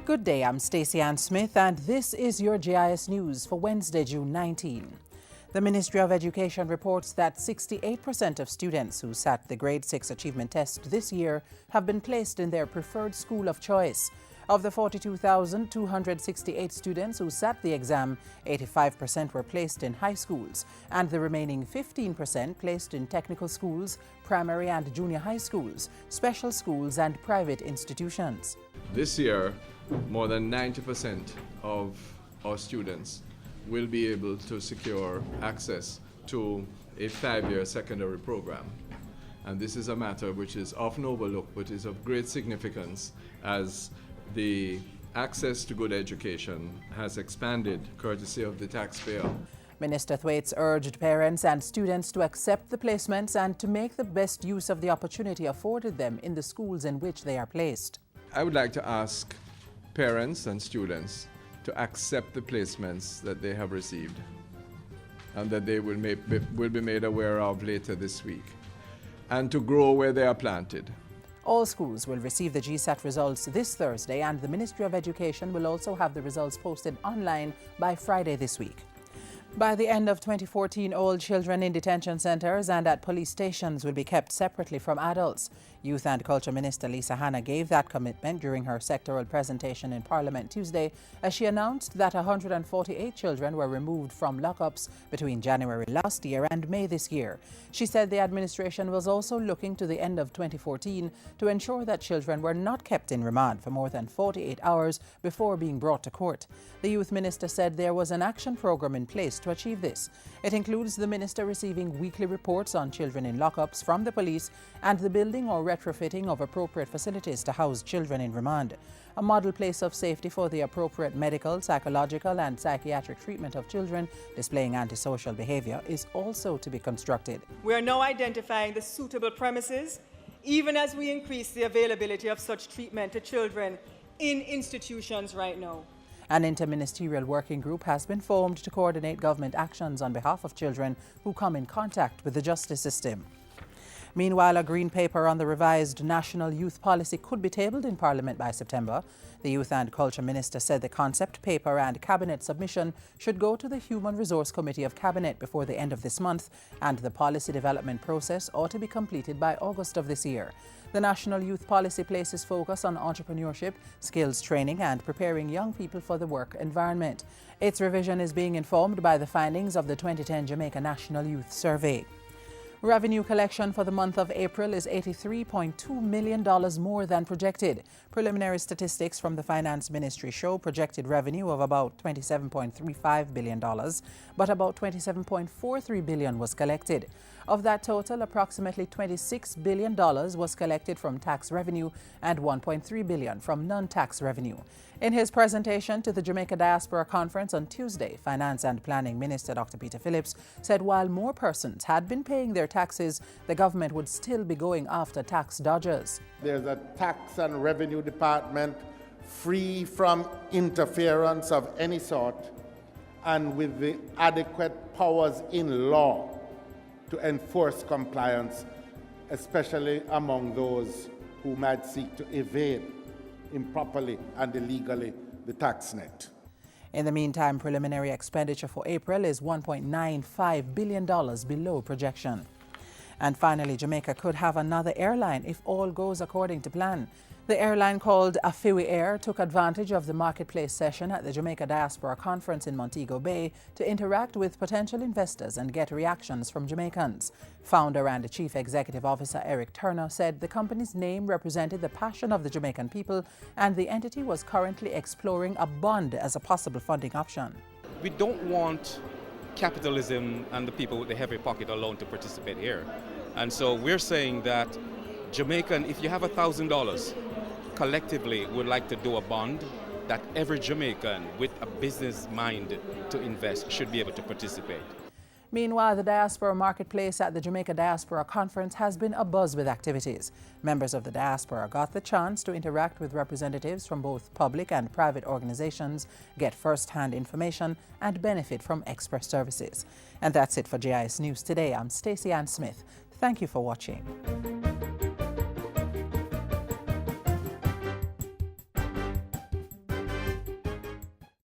Good day, I'm Stacey Ann Smith and this is your GIS News for Wednesday, June 19. The Ministry of Education reports that 68% of students who sat the Grade 6 Achievement Test this year have been placed in their preferred school of choice. Of the 42,268 students who sat the exam, 85% were placed in high schools and the remaining 15% placed in technical schools, primary and junior high schools, special schools and private institutions. This year, more than 90% of our students will be able to secure access to a 5-year secondary program. And this is a matter which is often overlooked but is of great significance as the access to good education has expanded courtesy of the taxpayer. Minister Thwaites urged parents and students to accept the placements and to make the best use of the opportunity afforded them in the schools in which they are placed. I would like to ask parents and students to accept the placements that they have received and that they will be made aware of later this week, and to grow where they are planted. All schools will receive the GSAT results this Thursday, and the Ministry of Education will also have the results posted online by Friday this week. By the end of 2014, all children in detention centres and at police stations will be kept separately from adults. Youth and Culture Minister Lisa Hanna gave that commitment during her sectoral presentation in Parliament Tuesday as she announced that 148 children were removed from lockups between January last year and May this year. She said the administration was also looking to the end of 2014 to ensure that children were not kept in remand for more than 48 hours before being brought to court. The Youth Minister said there was an action programme in place to achieve this. It includes the minister receiving weekly reports on children in lockups from the police and the building or retrofitting of appropriate facilities to house children in remand. A model place of safety for the appropriate medical, psychological and psychiatric treatment of children displaying antisocial behavior is also to be constructed. We are now identifying the suitable premises, even as we increase the availability of such treatment to children in institutions right now. An interministerial working group has been formed to coordinate government actions on behalf of children who come in contact with the justice system. Meanwhile, a green paper on the revised National Youth Policy could be tabled in Parliament by September. The Youth and Culture Minister said the concept paper and Cabinet submission should go to the Human Resource Committee of Cabinet before the end of this month, and the policy development process ought to be completed by August of this year. The National Youth Policy places focus on entrepreneurship, skills training and preparing young people for the work environment. Its revision is being informed by the findings of the 2010 Jamaica National Youth Survey. Revenue collection for the month of April is $83.2 million more than projected. Preliminary statistics from the Finance Ministry show projected revenue of about $27.35 billion, but about $27.43 billion was collected. Of that total, approximately $26 billion was collected from tax revenue and $1.3 billion from non-tax revenue. In his presentation to the Jamaica Diaspora Conference on Tuesday, Finance and Planning Minister Dr. Peter Phillips said while more persons had been paying their taxes, the government would still be going after tax dodgers. There's a tax and revenue department free from interference of any sort and with the adequate powers in law to enforce compliance, especially among those who might seek to evade improperly and illegally the tax net. In the meantime, preliminary expenditure for April is $1.95 billion below projection. And finally, Jamaica could have another airline if all goes according to plan. The airline called FIWI Air took advantage of the marketplace session at the Jamaica Diaspora Conference in Montego Bay to interact with potential investors and get reactions from Jamaicans. Founder and Chief Executive Officer Eric Turner said the company's name represented the passion of the Jamaican people and the entity was currently exploring a bond as a possible funding option. We don't want capitalism and the people with the heavy pocket alone to participate here. And so we're saying that Jamaican, if you have $1,000, collectively would like to do a bond that every Jamaican with a business mind to invest should be able to participate. Meanwhile, the diaspora marketplace at the Jamaica Diaspora Conference has been abuzz with activities. Members of the diaspora got the chance to interact with representatives from both public and private organizations, get first-hand information, and benefit from expert services. And that's it for GIS News today. I'm Stacey Ann Smith. Thank you for watching.